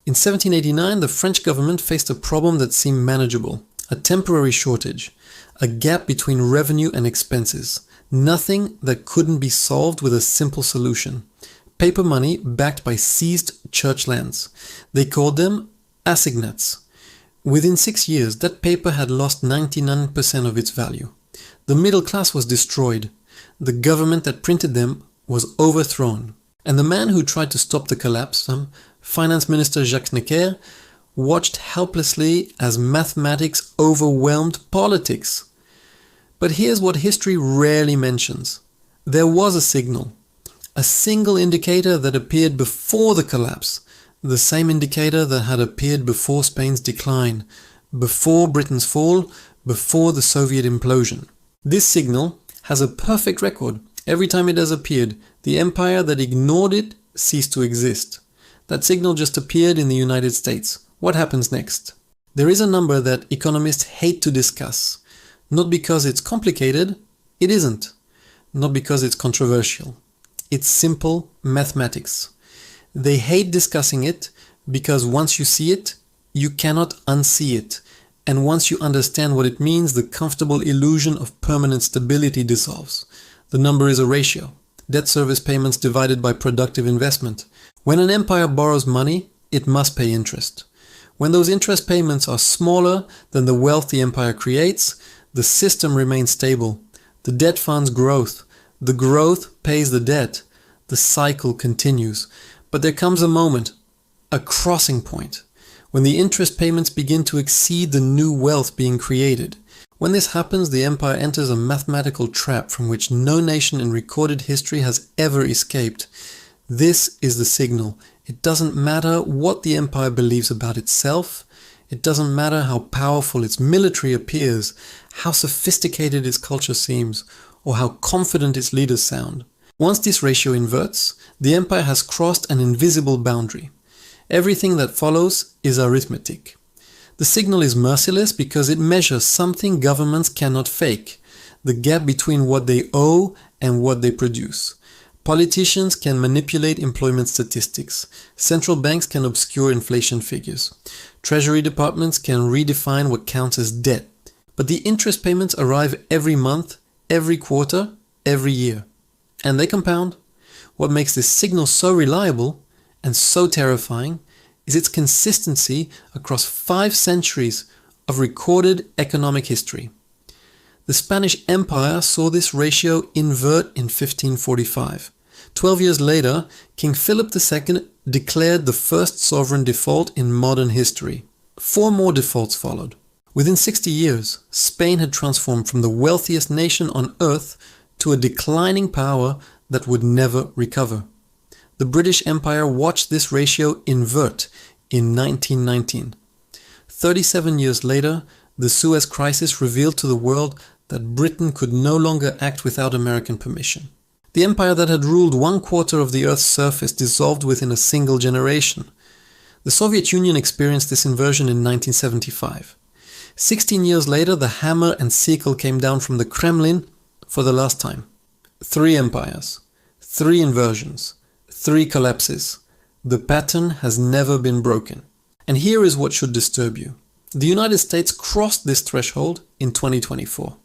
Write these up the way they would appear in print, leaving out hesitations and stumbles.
In 1789, the French government faced a problem that seemed manageable, a temporary shortage, a gap between revenue and expenses, nothing that couldn't be solved with a simple solution. Paper money backed by seized church lands. They called them assignats. Within 6 years, that paper had lost 99% of its value. The middle class was destroyed. The government that printed them was overthrown. And the man who tried to stop the collapse, Finance Minister Jacques Necker, watched helplessly as mathematics overwhelmed politics. But here's what history rarely mentions. There was a signal, a single indicator that appeared before the collapse, the same indicator that had appeared before Spain's decline, before Britain's fall, before the Soviet implosion. This signal has a perfect record. Every time it has appeared, the empire that ignored it ceased to exist. That signal just appeared in the United States. What happens next? There is a number that economists hate to discuss. Not because it's complicated, it isn't. Not because it's controversial. It's simple mathematics. They hate discussing it because once you see it, you cannot unsee it. And once you understand what it means, the comfortable illusion of permanent stability dissolves. The number is a ratio. Debt service payments divided by productive investment. When an empire borrows money, it must pay interest. When those interest payments are smaller than the wealth the empire creates, the system remains stable. The debt funds growth. The growth pays the debt. The cycle continues. But there comes a moment, a crossing point, when the interest payments begin to exceed the new wealth being created. When this happens, the empire enters a mathematical trap from which no nation in recorded history has ever escaped. This is the signal. It doesn't matter what the empire believes about itself. It doesn't matter how powerful its military appears, how sophisticated its culture seems, or how confident its leaders sound. Once this ratio inverts, the empire has crossed an invisible boundary. Everything that follows is arithmetic. The signal is merciless because it measures something governments cannot fake, the gap between what they owe and what they produce. Politicians can manipulate employment statistics. Central banks can obscure inflation figures. Treasury departments can redefine what counts as debt. But the interest payments arrive every month, every quarter, every year. And they compound. What makes this signal so reliable and so terrifying is its consistency across 5 centuries of recorded economic history. The Spanish Empire saw this ratio invert in 1545. 12 years later, King Philip II declared the first sovereign default in modern history. 4 more defaults followed. Within 60 years, Spain had transformed from the wealthiest nation on earth to a declining power that would never recover. The British Empire watched this ratio invert in 1919. 37 years later, the Suez Crisis revealed to the world that Britain could no longer act without American permission. The empire that had ruled 1/4 of the Earth's surface dissolved within a single generation. The Soviet Union experienced this inversion in 1975. 16 years later, the hammer and sickle came down from the Kremlin for the last time. 3 empires, 3 inversions, 3 collapses. The pattern has never been broken. And here is what should disturb you. The United States crossed this threshold in 2024.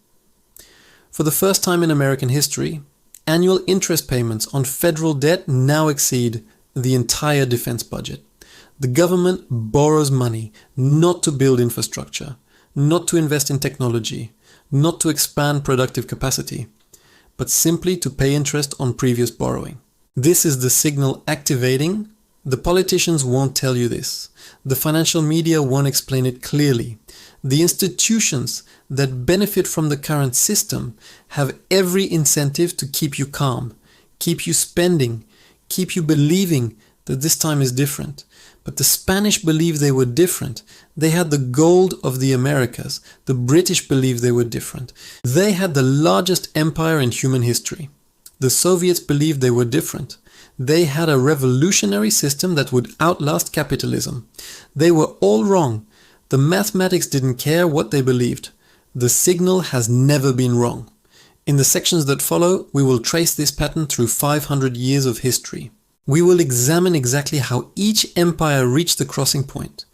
For the first time in American history, annual interest payments on federal debt now exceed the entire defense budget. The government borrows money not to build infrastructure, not to invest in technology, not to expand productive capacity, but simply to pay interest on previous borrowing. This is the signal activating. The politicians won't tell you this. The financial media won't explain it clearly. The institutions that benefit from the current system have every incentive to keep you calm, keep you spending, keep you believing that this time is different. But the Spanish believed they were different. They had the gold of the Americas. The British believed they were different. They had the largest empire in human history. The Soviets believed they were different. They had a revolutionary system that would outlast capitalism. They were all wrong. The mathematics didn't care what they believed. The signal has never been wrong. In the sections that follow, we will trace this pattern through 500 years of history. We will examine exactly how each empire reached the crossing point,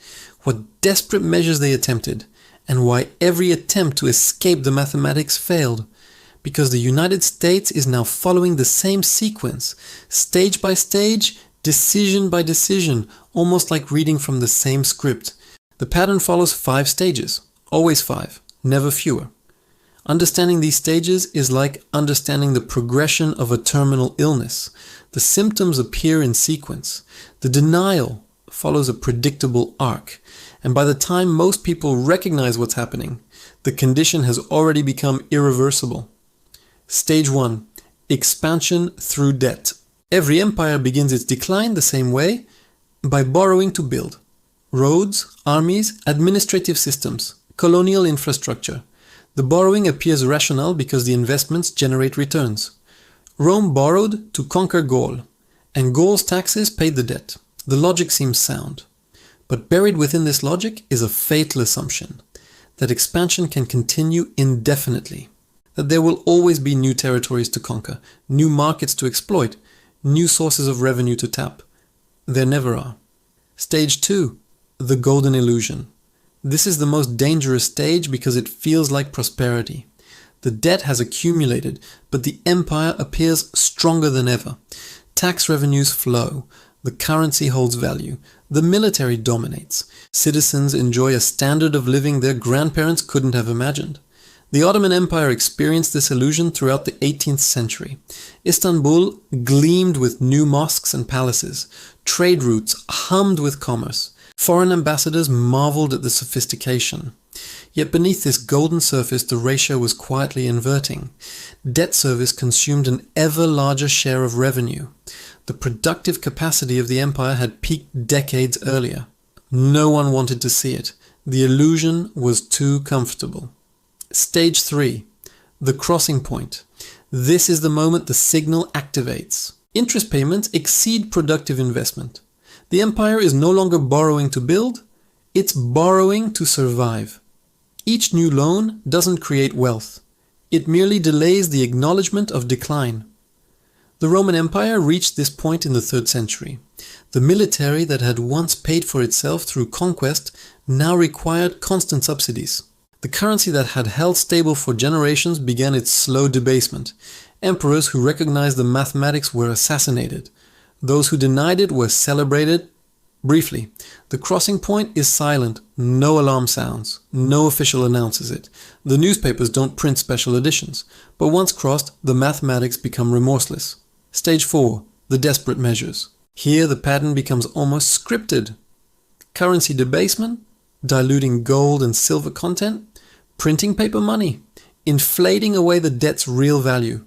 what desperate measures they attempted, and why every attempt to escape the mathematics failed. Because the United States is now following the same sequence, stage by stage, decision by decision, almost like reading from the same script. The pattern follows 5 stages, always 5, never fewer. Understanding these stages is like understanding the progression of a terminal illness. The symptoms appear in sequence. The denial follows a predictable arc. And by the time most people recognize what's happening, the condition has already become irreversible. Stage 1. Expansion through debt. Every empire begins its decline the same way, by borrowing to build. Roads, armies, administrative systems, colonial infrastructure. The borrowing appears rational because the investments generate returns. Rome borrowed to conquer Gaul, and Gaul's taxes paid the debt. The logic seems sound. But buried within this logic is a fatal assumption, that expansion can continue indefinitely, that there will always be new territories to conquer, new markets to exploit, new sources of revenue to tap. There never are. Stage 2. The golden illusion. This is the most dangerous stage because it feels like prosperity. The debt has accumulated, but the empire appears stronger than ever. Tax revenues flow. The currency holds value. The military dominates. Citizens enjoy a standard of living their grandparents couldn't have imagined. The Ottoman Empire experienced this illusion throughout the 18th century. Istanbul gleamed with new mosques and palaces. Trade routes hummed with commerce. Foreign ambassadors marveled at the sophistication. Yet beneath this golden surface, the ratio was quietly inverting. Debt service consumed an ever larger share of revenue. The productive capacity of the empire had peaked decades earlier. No one wanted to see it. The illusion was too comfortable. Stage 3. The crossing point. This is the moment the signal activates. Interest payments exceed productive investment. The empire is no longer borrowing to build, it's borrowing to survive. Each new loan doesn't create wealth. It merely delays the acknowledgement of decline. The Roman Empire reached this point in the 3rd century. The military that had once paid for itself through conquest now required constant subsidies. The currency that had held stable for generations began its slow debasement. Emperors who recognized the mathematics were assassinated. Those who denied it were celebrated. Briefly, the crossing point is silent. No alarm sounds. No official announces it. The newspapers don't print special editions. But once crossed, the mathematics become remorseless. Stage 4. The desperate measures. Here the pattern becomes almost scripted. Currency debasement, diluting gold and silver content, printing paper money, inflating away the debt's real value.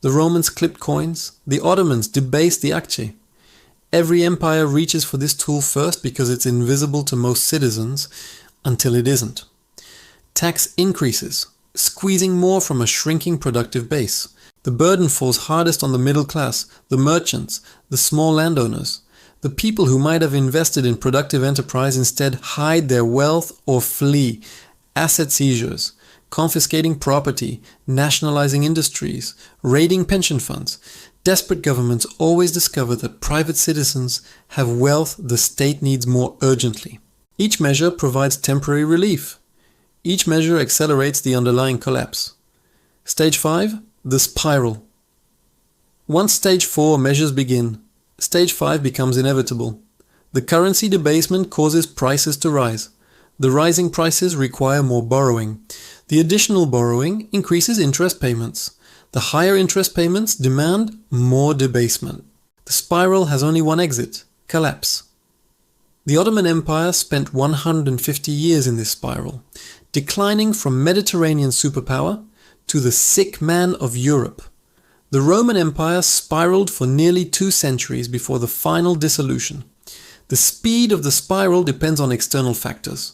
The Romans clipped coins, the Ottomans debased the akçe. Every empire reaches for this tool first because it's invisible to most citizens, until it isn't. Tax increases, squeezing more from a shrinking productive base. The burden falls hardest on the middle class, the merchants, the small landowners. The people who might have invested in productive enterprise instead hide their wealth or flee. Asset seizures, confiscating property, nationalizing industries, raiding pension funds. Desperate governments always discover that private citizens have wealth the state needs more urgently. Each measure provides temporary relief. Each measure accelerates the underlying collapse. Stage 5. The spiral. Once stage 4 measures begin, stage 5 becomes inevitable. The currency debasement causes prices to rise. The rising prices require more borrowing. The additional borrowing increases interest payments. The higher interest payments demand more debasement. The spiral has only one exit: collapse. The Ottoman Empire spent 150 years in this spiral, declining from Mediterranean superpower to the sick man of Europe. The Roman Empire spiraled for nearly 2 centuries before the final dissolution. The speed of the spiral depends on external factors: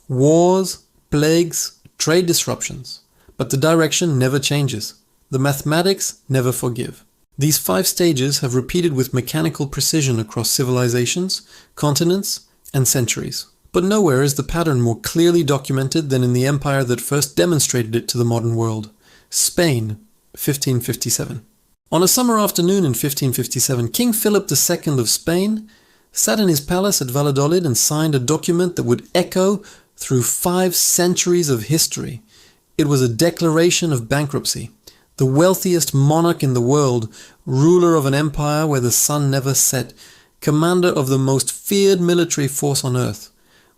wars, plagues, trade disruptions. But the direction never changes. The mathematics never forgive. These 5 stages have repeated with mechanical precision across civilizations, continents, and centuries. But nowhere is the pattern more clearly documented than in the empire that first demonstrated it to the modern world: Spain, 1557. On a summer afternoon in 1557, King Philip II of Spain sat in his palace at Valladolid and signed a document that would echo through 5 centuries of history. It was a declaration of bankruptcy. The wealthiest monarch in the world, ruler of an empire where the sun never set, commander of the most feared military force on earth,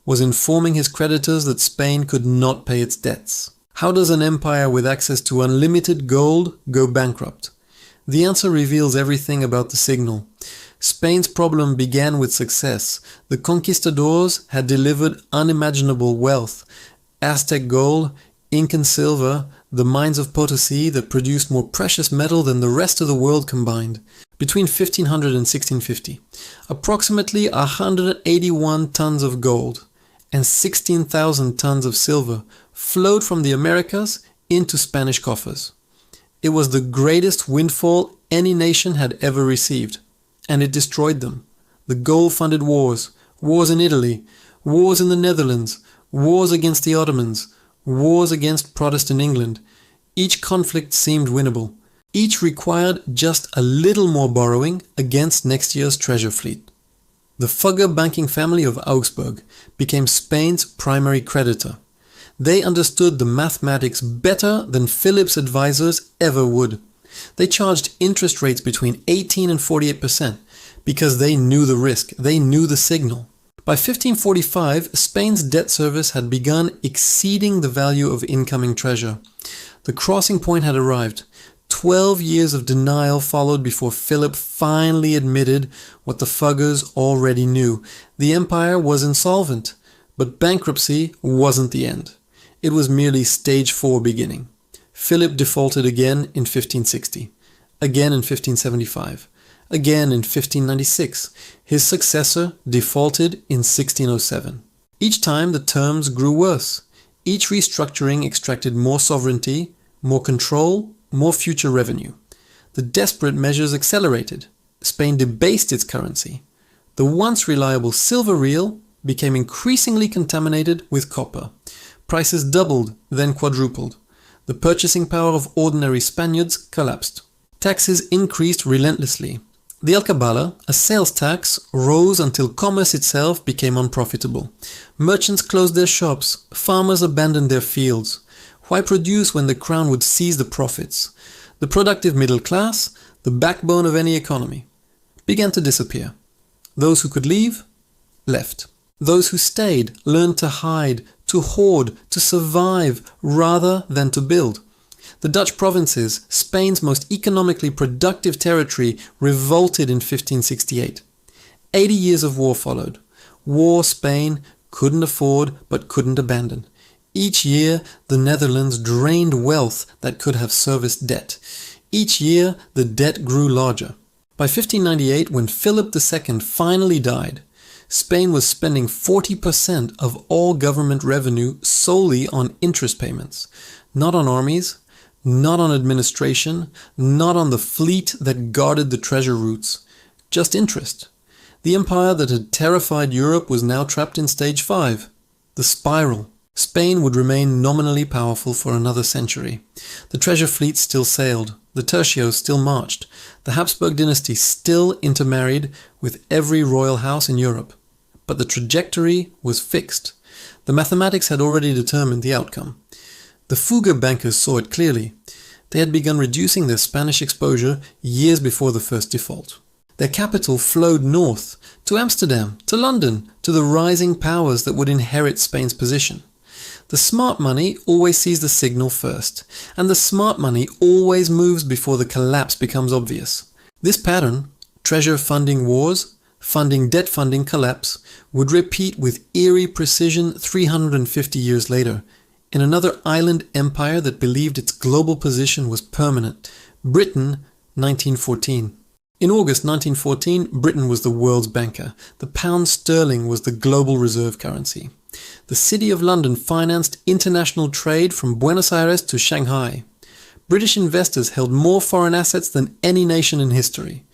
was informing his creditors that Spain could not pay its debts. How does an empire with access to unlimited gold go bankrupt? The answer reveals everything about the signal. Spain's problem began with success. The conquistadors had delivered unimaginable wealth. Aztec gold, Incan silver, the mines of Potosi that produced more precious metal than the rest of the world combined. Between 1500 and 1650, approximately 181 tons of gold and 16,000 tons of silver flowed from the Americas into Spanish coffers. It was the greatest windfall any nation had ever received, and it destroyed them. The gold funded wars, wars in Italy, wars in the Netherlands, wars against the Ottomans, wars against Protestant England. Each conflict seemed winnable. Each required just a little more borrowing against next year's treasure fleet. The Fugger banking family of Augsburg became Spain's primary creditor. They understood the mathematics better than Philip's advisors ever would. They charged interest rates between 18 and 48% because they knew the risk, they knew the signal. By 1545, Spain's debt service had begun exceeding the value of incoming treasure. The crossing point had arrived. 12 years of denial followed before Philip finally admitted what the Fuggers already knew. The empire was insolvent, but bankruptcy wasn't the end. It was merely stage 4 beginning. Philip defaulted again in 1560, again in 1575, again in 1596. His successor defaulted in 1607. Each time the terms grew worse. Each restructuring extracted more sovereignty, more control, more future revenue. The desperate measures accelerated. Spain debased its currency. The once reliable silver real became increasingly contaminated with copper. Prices doubled, then quadrupled. The purchasing power of ordinary Spaniards collapsed. Taxes increased relentlessly. The alcabala, a sales tax, rose until commerce itself became unprofitable. Merchants closed their shops. Farmers abandoned their fields. Why produce when the crown would seize the profits? The productive middle class, the backbone of any economy, began to disappear. Those who could leave, left. Those who stayed learned to hide, to hoard, to survive rather than to build. The Dutch provinces, Spain's most economically productive territory, revolted in 1568. 80 years of war followed. War Spain couldn't afford but couldn't abandon. Each year, the Netherlands drained wealth that could have serviced debt. Each year, the debt grew larger. By 1598, when Philip II finally died, Spain was spending 40% of all government revenue solely on interest payments, not on armies, not on administration, not on the fleet that guarded the treasure routes, just interest. The empire that had terrified Europe was now trapped in stage 5, the spiral. Spain would remain nominally powerful for another century. The treasure fleet still sailed, the tertios still marched, the Habsburg dynasty still intermarried with every royal house in Europe. But the trajectory was fixed. The mathematics had already determined the outcome. The Fugger bankers saw it clearly. They had begun reducing their Spanish exposure years before the first default. Their capital flowed north, to Amsterdam, to London, to the rising powers that would inherit Spain's position. The smart money always sees the signal first, and the smart money always moves before the collapse becomes obvious. This pattern, treasure funding wars, funding debt funding collapse, would repeat with eerie precision 350 years later, in another island empire that believed its global position was permanent, Britain, 1914. In August 1914, Britain was the world's banker. The pound sterling was the global reserve currency. The City of London financed international trade from Buenos Aires to Shanghai. British investors held more foreign assets than any nation in history.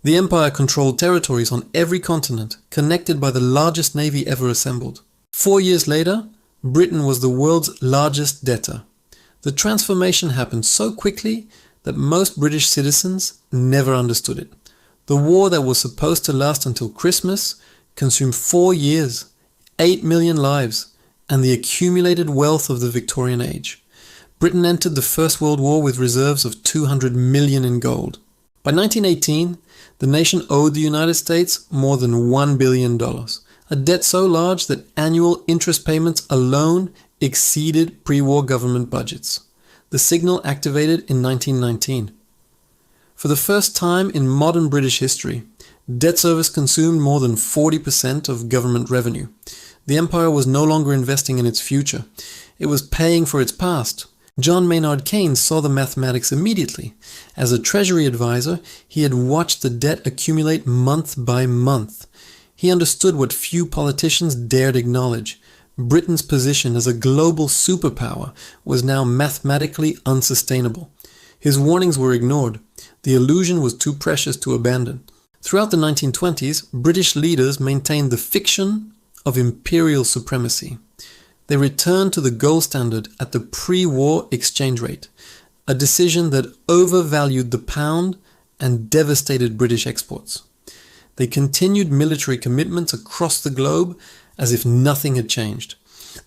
The empire controlled territories on every continent, connected by the largest navy ever assembled. 4 years later, Britain was the world's largest debtor. The transformation happened so quickly that most British citizens never understood it. The war that was supposed to last until Christmas consumed 4 years, 8 million lives, and the accumulated wealth of the Victorian age. Britain entered the First World War with reserves of 200 million in gold. By 1918, the nation owed the United States more than $1 billion, a debt so large that annual interest payments alone exceeded pre-war government budgets. The signal activated in 1919. For the first time in modern British history, debt service consumed more than 40% of government revenue. The empire was no longer investing in its future. It was paying for its past. John Maynard Keynes saw the mathematics immediately. As a Treasury advisor, he had watched the debt accumulate month by month. He understood what few politicians dared acknowledge. Britain's position as a global superpower was now mathematically unsustainable. His warnings were ignored. The illusion was too precious to abandon. Throughout the 1920s, British leaders maintained the fiction of imperial supremacy. They returned to the gold standard at the pre-war exchange rate, a decision that overvalued the pound and devastated British exports. They continued military commitments across the globe as if nothing had changed.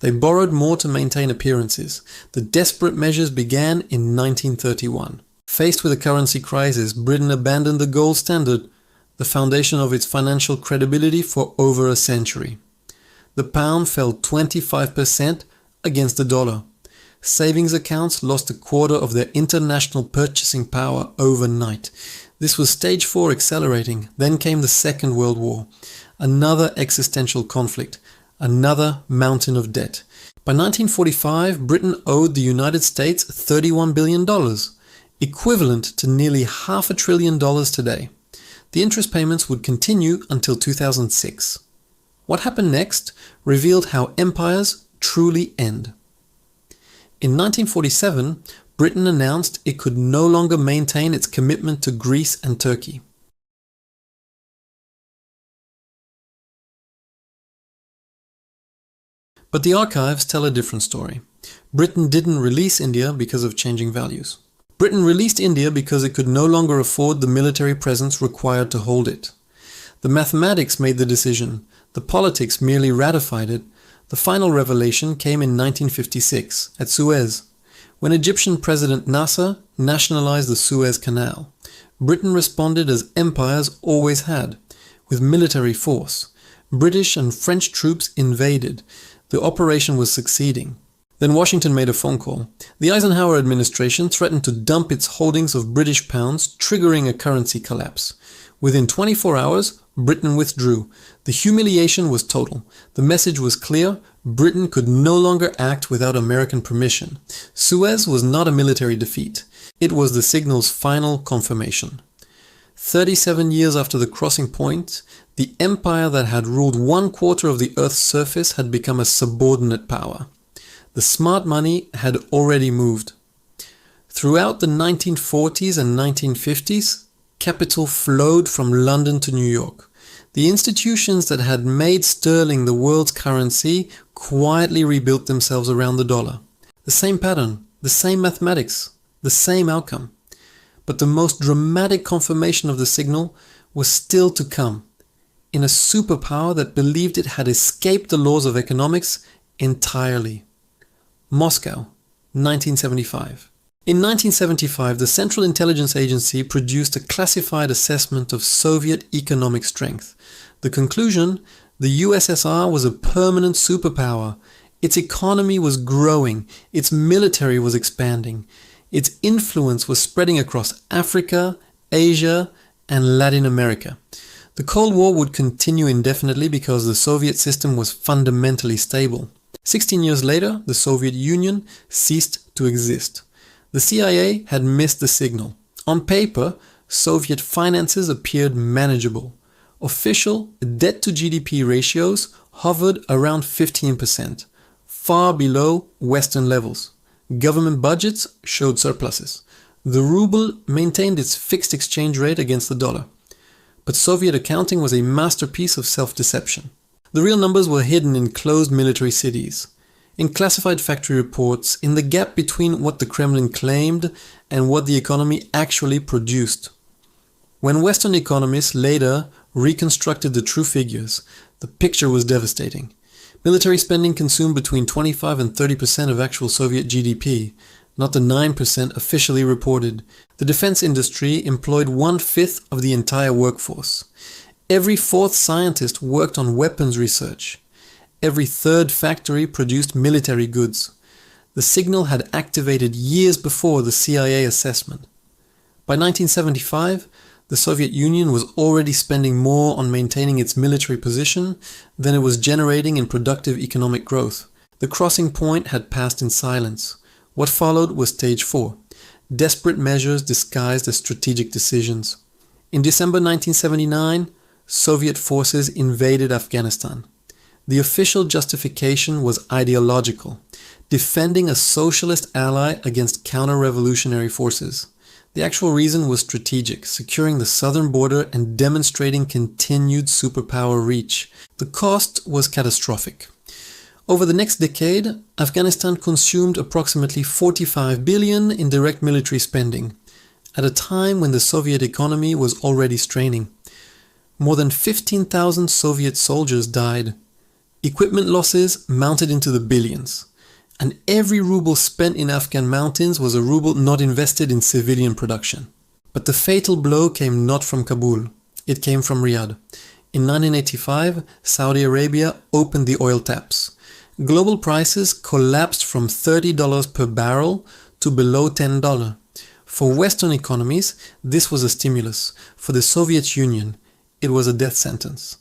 They borrowed more to maintain appearances. The desperate measures began in 1931. Faced with a currency crisis, Britain abandoned the gold standard, the foundation of its financial credibility for over a century. The pound fell 25% against the dollar. Savings accounts lost a quarter of their international purchasing power overnight. This was stage 4 accelerating. Then came the Second World War. Another existential conflict. Another mountain of debt. By 1945, Britain owed the United States $31 billion, equivalent to nearly $500 billion today. The interest payments would continue until 2006. What happened next revealed how empires truly end. In 1947, Britain announced it could no longer maintain its commitment to Greece and Turkey. But the archives tell a different story. Britain didn't release India because of changing values. Britain released India because it could no longer afford the military presence required to hold it. The mathematics made the decision. The politics merely ratified it. The final revelation came in 1956 at Suez, when Egyptian President Nasser nationalized the Suez Canal. Britain responded as empires always had, with military force. British and French troops invaded. The operation was succeeding. Then Washington made a phone call. The Eisenhower administration threatened to dump its holdings of British pounds, triggering a currency collapse. Within 24 hours, Britain withdrew. The humiliation was total. The message was clear. Britain could no longer act without American permission. Suez was not a military defeat. It was the signal's final confirmation. 37 years after the crossing point, the empire that had ruled 1/4 of the Earth's surface had become a subordinate power. The smart money had already moved. Throughout the 1940s and 1950s, capital flowed from London to New York. The institutions that had made sterling the world's currency quietly rebuilt themselves around the dollar. The same pattern, the same mathematics, the same outcome. But the most dramatic confirmation of the signal was still to come, in a superpower that believed it had escaped the laws of economics entirely. Moscow, 1975. In 1975, the Central Intelligence Agency produced a classified assessment of Soviet economic strength. The conclusion: the USSR was a permanent superpower. Its economy was growing, its military was expanding, its influence was spreading across Africa, Asia, and Latin America. The Cold War would continue indefinitely because the Soviet system was fundamentally stable. 16 years later, the Soviet Union ceased to exist. The CIA had missed the signal. On paper, Soviet finances appeared manageable. Official debt-to-GDP ratios hovered around 15%, far below Western levels. Government budgets showed surpluses. The ruble maintained its fixed exchange rate against the dollar. But Soviet accounting was a masterpiece of self-deception. The real numbers were hidden in closed military cities. in classified factory reports, in the gap between what the Kremlin claimed and what the economy actually produced. When Western economists later reconstructed the true figures, the picture was devastating. Military spending consumed between 25 and 30% of actual Soviet GDP, not the 9% officially reported. The defense industry employed 1/5 of the entire workforce. Every fourth scientist worked on weapons research. Every third factory produced military goods. The signal had activated years before the CIA assessment. By 1975, the Soviet Union was already spending more on maintaining its military position than it was generating in productive economic growth. The crossing point had passed in silence. What followed was stage 4, desperate measures disguised as strategic decisions. In December 1979, Soviet forces invaded Afghanistan. The official justification was ideological, defending a socialist ally against counter-revolutionary forces. The actual reason was strategic, securing the southern border and demonstrating continued superpower reach. The cost was catastrophic. Over the next decade, Afghanistan consumed approximately 45 billion in direct military spending, at a time when the Soviet economy was already straining. More than 15,000 Soviet soldiers died. Equipment losses mounted into the billions. And every ruble spent in Afghan mountains was a ruble not invested in civilian production. But the fatal blow came not from Kabul. It came from Riyadh. In 1985, Saudi Arabia opened the oil taps. Global prices collapsed from $30 per barrel to below $10. For Western economies, this was a stimulus. For the Soviet Union, it was a death sentence.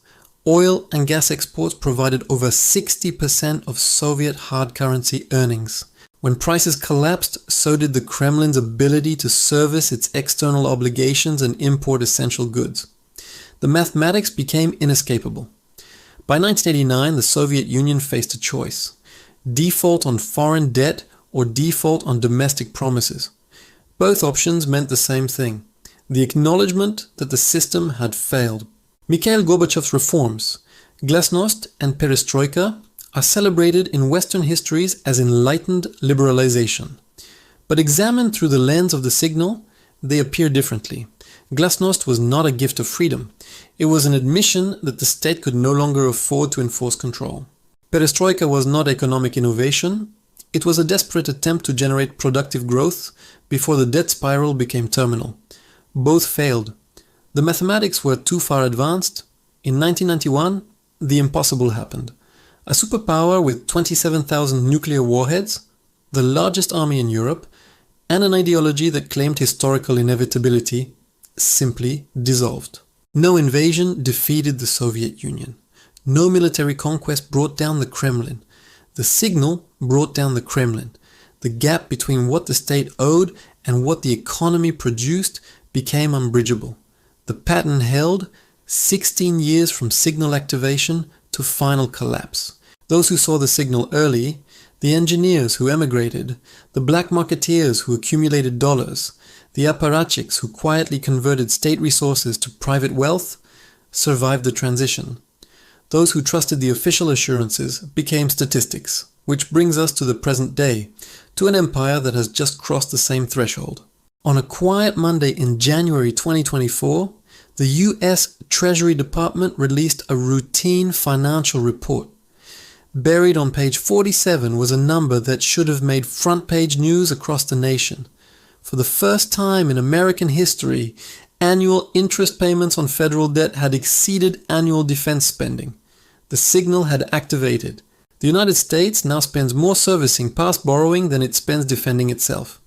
Oil and gas exports provided over 60% of Soviet hard currency earnings. When prices collapsed, so did the Kremlin's ability to service its external obligations and import essential goods. The mathematics became inescapable. By 1989, the Soviet Union faced a choice: default on foreign debt or default on domestic promises. Both options meant the same thing: the acknowledgement that the system had failed. Mikhail Gorbachev's reforms, glasnost and perestroika, are celebrated in Western histories as enlightened liberalization. But examined through the lens of the signal, they appear differently. Glasnost was not a gift of freedom. It was an admission that the state could no longer afford to enforce control. Perestroika was not economic innovation. It was a desperate attempt to generate productive growth before the debt spiral became terminal. Both failed. The mathematics were too far advanced. In 1991, the impossible happened. A superpower with 27,000 nuclear warheads, the largest army in Europe, and an ideology that claimed historical inevitability simply dissolved. No invasion defeated the Soviet Union. No military conquest brought down the Kremlin. The signal brought down the Kremlin. The gap between what the state owed and what the economy produced became unbridgeable. The pattern held 16 years from signal activation to final collapse. Those who saw the signal early, the engineers who emigrated, the black marketeers who accumulated dollars, the apparatchiks who quietly converted state resources to private wealth, survived the transition. Those who trusted the official assurances became statistics, which brings us to the present day, to an empire that has just crossed the same threshold. On a quiet Monday in January 2024, the US Treasury Department released a routine financial report. Buried on page 47 was a number that should have made front-page news across the nation. For the first time in American history, annual interest payments on federal debt had exceeded annual defense spending. The signal had activated. The United States now spends more servicing past borrowing than it spends defending itself.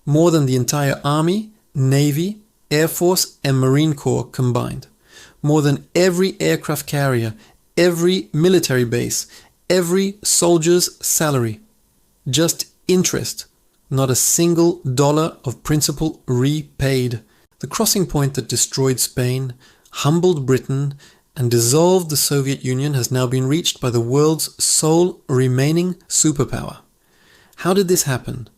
More than the entire Army, Navy, Air Force and Marine Corps combined. More than every aircraft carrier, every military base, every soldier's salary. Just interest, not a single dollar of principal repaid. The crossing point that destroyed Spain, humbled Britain, and dissolved the Soviet Union has now been reached by the world's sole remaining superpower. How did this happen?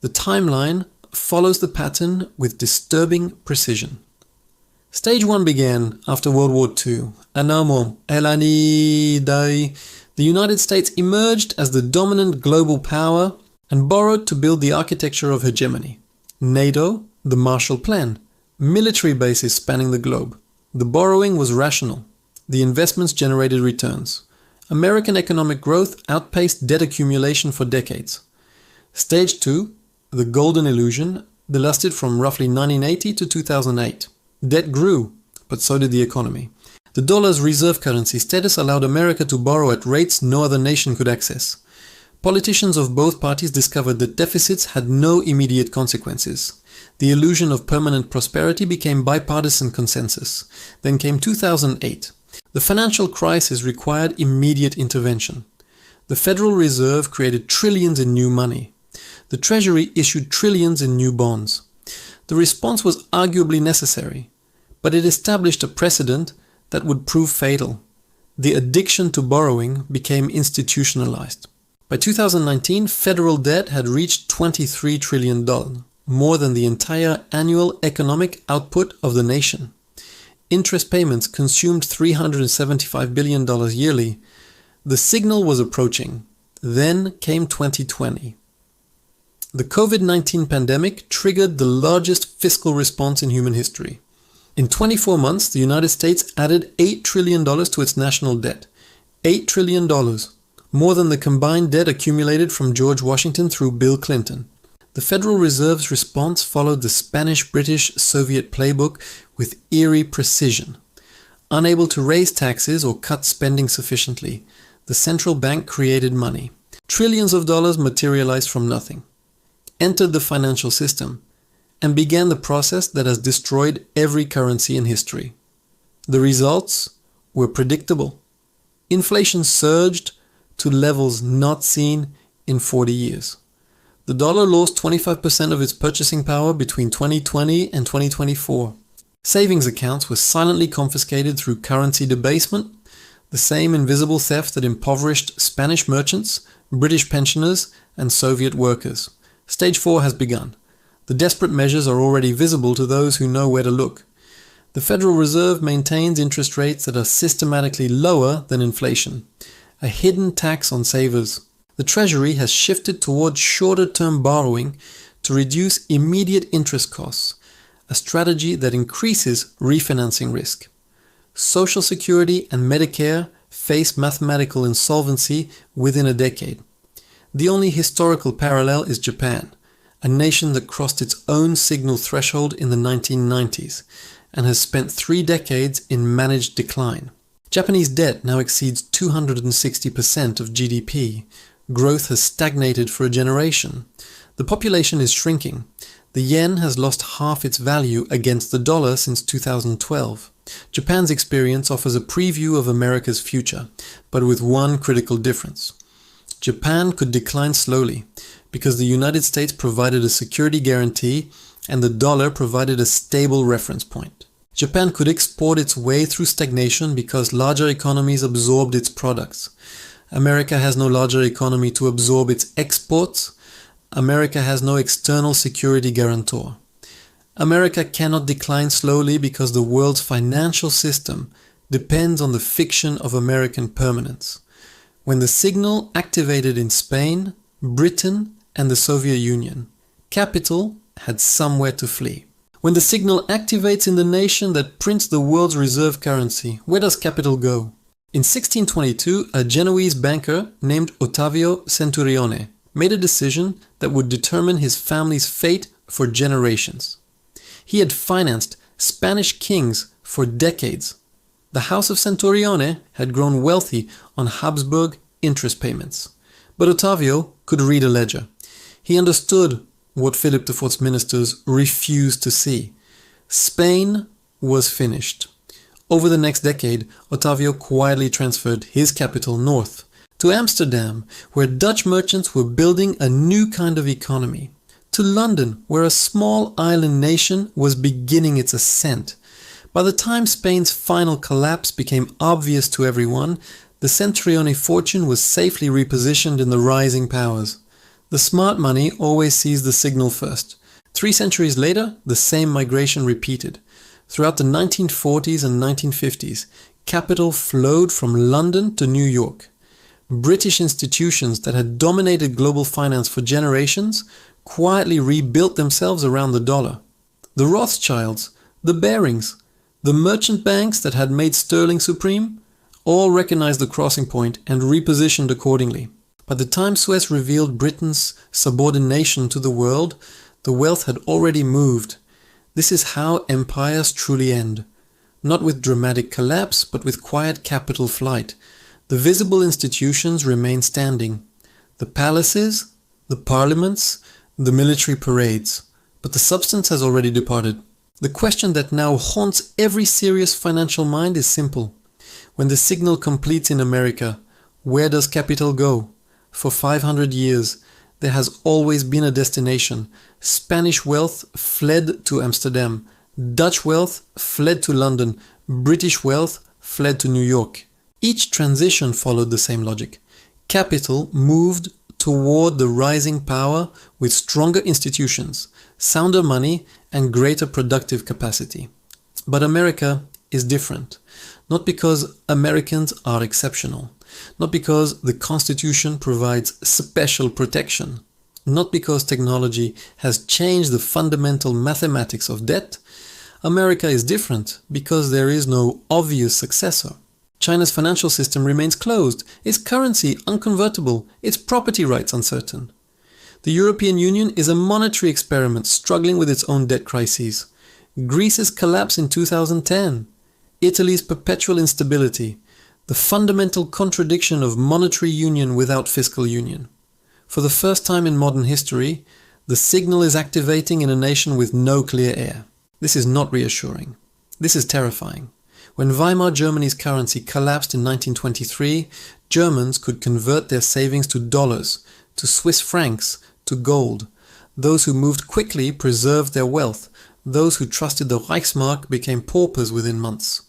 The timeline follows the pattern with disturbing precision. Stage 1 began after World War II. Un homme, el ani dai The United States emerged as the dominant global power and borrowed to build the architecture of hegemony. NATO, the Marshall Plan, military bases spanning the globe. The borrowing was rational. The investments generated returns. American economic growth outpaced debt accumulation for decades. Stage 2, the golden illusion, lasted from roughly 1980 to 2008. Debt grew, but so did the economy. The dollar's reserve currency status allowed America to borrow at rates no other nation could access. Politicians of both parties discovered that deficits had no immediate consequences. The illusion of permanent prosperity became bipartisan consensus. Then came 2008. The financial crisis required immediate intervention. The Federal Reserve created trillions in new money. The Treasury issued trillions in new bonds. The response was arguably necessary, but it established a precedent that would prove fatal. The addiction to borrowing became institutionalized. By 2019, federal debt had reached $23 trillion, more than the entire annual economic output of the nation. Interest payments consumed $375 billion yearly. The signal was approaching. Then came 2020. The COVID-19 pandemic triggered the largest fiscal response in human history. In 24 months, the United States added $8 trillion to its national debt. $8 trillion, more than the combined debt accumulated from George Washington through Bill Clinton. The Federal Reserve's response followed the Spanish-British-Soviet playbook with eerie precision. Unable to raise taxes or cut spending sufficiently, the central bank created money. Trillions of dollars materialized from nothing, entered the financial system, and began the process that has destroyed every currency in history. The results were predictable. Inflation surged to levels not seen in 40 years. The dollar lost 25% of its purchasing power between 2020 and 2024. Savings accounts were silently confiscated through currency debasement, the same invisible theft that impoverished Spanish merchants, British pensioners, and Soviet workers. Stage 4 has begun. The desperate measures are already visible to those who know where to look. The Federal Reserve maintains interest rates that are systematically lower than inflation, a hidden tax on savers. The Treasury has shifted towards shorter-term borrowing to reduce immediate interest costs, a strategy that increases refinancing risk. Social Security and Medicare face mathematical insolvency within a decade. The only historical parallel is Japan, a nation that crossed its own signal threshold in the 1990s and has spent 3 decades in managed decline. Japanese debt now exceeds 260% of GDP. Growth has stagnated for a generation. The population is shrinking. The yen has lost half its value against the dollar since 2012. Japan's experience offers a preview of America's future, but with one critical difference. Japan could decline slowly because the United States provided a security guarantee and the dollar provided a stable reference point. Japan could export its way through stagnation because larger economies absorbed its products. America has no larger economy to absorb its exports. America has no external security guarantor. America cannot decline slowly because the world's financial system depends on the fiction of American permanence. When the signal activated in Spain, Britain, and the Soviet Union, capital had somewhere to flee. When the signal activates in the nation that prints the world's reserve currency, where does capital go? In 1622, a Genoese banker named Ottavio Centurione made a decision that would determine his family's fate for generations. He had financed Spanish kings for decades. The House of Centurione had grown wealthy on Habsburg interest payments. But Ottavio could read a ledger. He understood what Philip IV's ministers refused to see. Spain was finished. Over the next decade, Ottavio quietly transferred his capital north, to Amsterdam, where Dutch merchants were building a new kind of economy, to London, where a small island nation was beginning its ascent. By the time Spain's final collapse became obvious to everyone, the Centurione fortune was safely repositioned in the rising powers. The smart money always sees the signal first. 3 centuries later, the same migration repeated. Throughout the 1940s and 1950s, capital flowed from London to New York. British institutions that had dominated global finance for generations quietly rebuilt themselves around the dollar. The Rothschilds, the Barings, the merchant banks that had made sterling supreme, all recognized the crossing point and repositioned accordingly. By the time Suez revealed Britain's subordination to the world, the wealth had already moved. This is how empires truly end. Not with dramatic collapse, but with quiet capital flight. The visible institutions remain standing. The palaces, the parliaments, the military parades. But the substance has already departed. The question that now haunts every serious financial mind is simple. When the signal completes in America, where does capital go? For 500 years, there has always been a destination. Spanish wealth fled to Amsterdam. Dutch wealth fled to London. British wealth fled to New York. Each transition followed the same logic. Capital moved toward the rising power with stronger institutions, sounder money, and greater productive capacity. But America is different. Not because Americans are exceptional. Not because the Constitution provides special protection. Not because technology has changed the fundamental mathematics of debt. America is different because there is no obvious successor. China's financial system remains closed, its currency unconvertible, its property rights uncertain. The European Union is a monetary experiment struggling with its own debt crises. Greece's collapse in 2010, Italy's perpetual instability, the fundamental contradiction of monetary union without fiscal union. For the first time in modern history, the signal is activating in a nation with no clear air. This is not reassuring. This is terrifying. When Weimar Germany's currency collapsed in 1923, Germans could convert their savings to dollars, to Swiss francs, to gold. Those who moved quickly preserved their wealth. Those who trusted the Reichsmark became paupers within months.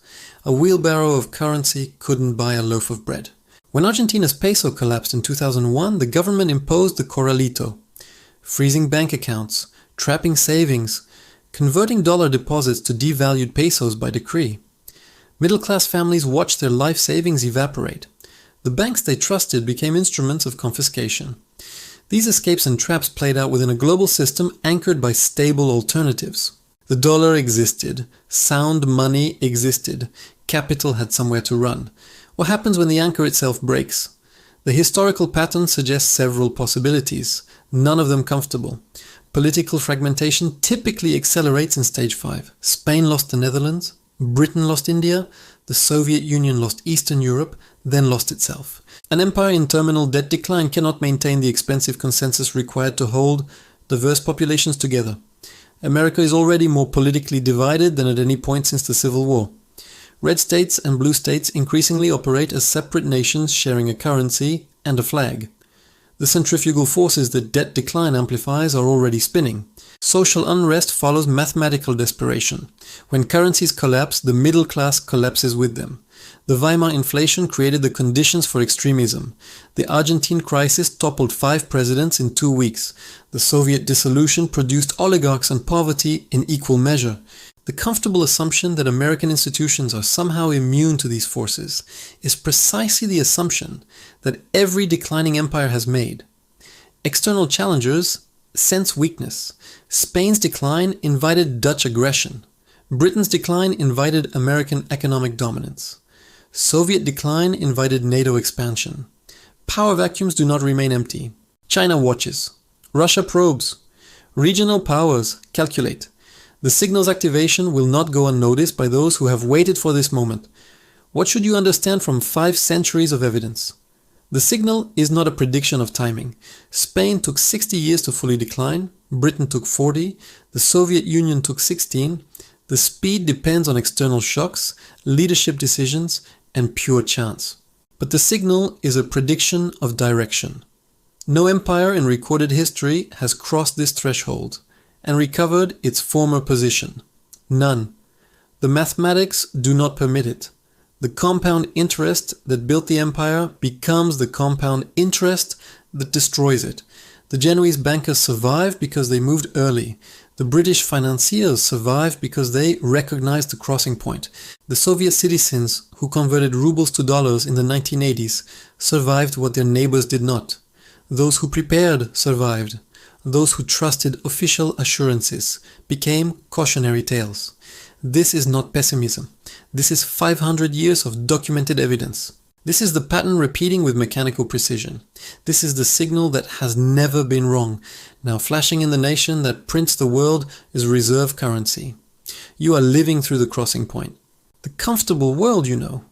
A wheelbarrow of currency couldn't buy a loaf of bread. When Argentina's peso collapsed in 2001, the government imposed the corralito, freezing bank accounts, trapping savings, converting dollar deposits to devalued pesos by decree. Middle-class families watched their life savings evaporate. The banks they trusted became instruments of confiscation. These escapes and traps played out within a global system anchored by stable alternatives. The dollar existed, sound money existed, capital had somewhere to run. What happens when the anchor itself breaks? The historical pattern suggests several possibilities, none of them comfortable. Political fragmentation typically accelerates in stage 5. Spain lost the Netherlands, Britain lost India, the Soviet Union lost Eastern Europe, then lost itself. An empire in terminal debt decline cannot maintain the expensive consensus required to hold diverse populations together. America is already more politically divided than at any point since the Civil War. Red states and blue states increasingly operate as separate nations sharing a currency and a flag. The centrifugal forces that debt decline amplifies are already spinning. Social unrest follows mathematical desperation. When currencies collapse, the middle class collapses with them. The Weimar inflation created the conditions for extremism. The Argentine crisis toppled 5 presidents in 2 weeks. The Soviet dissolution produced oligarchs and poverty in equal measure. The comfortable assumption that American institutions are somehow immune to these forces is precisely the assumption that every declining empire has made. External challengers sense weakness. Spain's decline invited Dutch aggression. Britain's decline invited American economic dominance. Soviet decline invited NATO expansion. Power vacuums do not remain empty. China watches. Russia probes. Regional powers calculate. The signal's activation will not go unnoticed by those who have waited for this moment. What should you understand from 5 centuries of evidence? The signal is not a prediction of timing. Spain took 60 years to fully decline, Britain took 40, the Soviet Union took 16. The speed depends on external shocks, leadership decisions, and pure chance. But the signal is a prediction of direction. No empire in recorded history has crossed this threshold and recovered its former position. None. The mathematics do not permit it. The compound interest that built the empire becomes the compound interest that destroys it. The Genoese bankers survived because they moved early. The British financiers survived because they recognized the crossing point. The Soviet citizens who converted rubles to dollars in the 1980s survived what their neighbors did not. Those who prepared survived. Those who trusted official assurances became cautionary tales. This is not pessimism. This is 500 years of documented evidence. This is the pattern repeating with mechanical precision. This is the signal that has never been wrong. Now flashing in the nation that prints the world is reserve currency. You are living through the crossing point. The comfortable world, you know.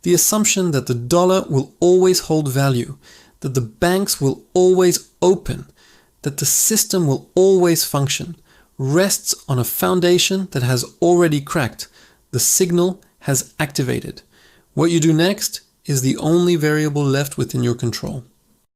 The assumption that the dollar will always hold value, that the banks will always open, that the system will always function, rests on a foundation that has already cracked. The signal has activated. What you do next is the only variable left within your control.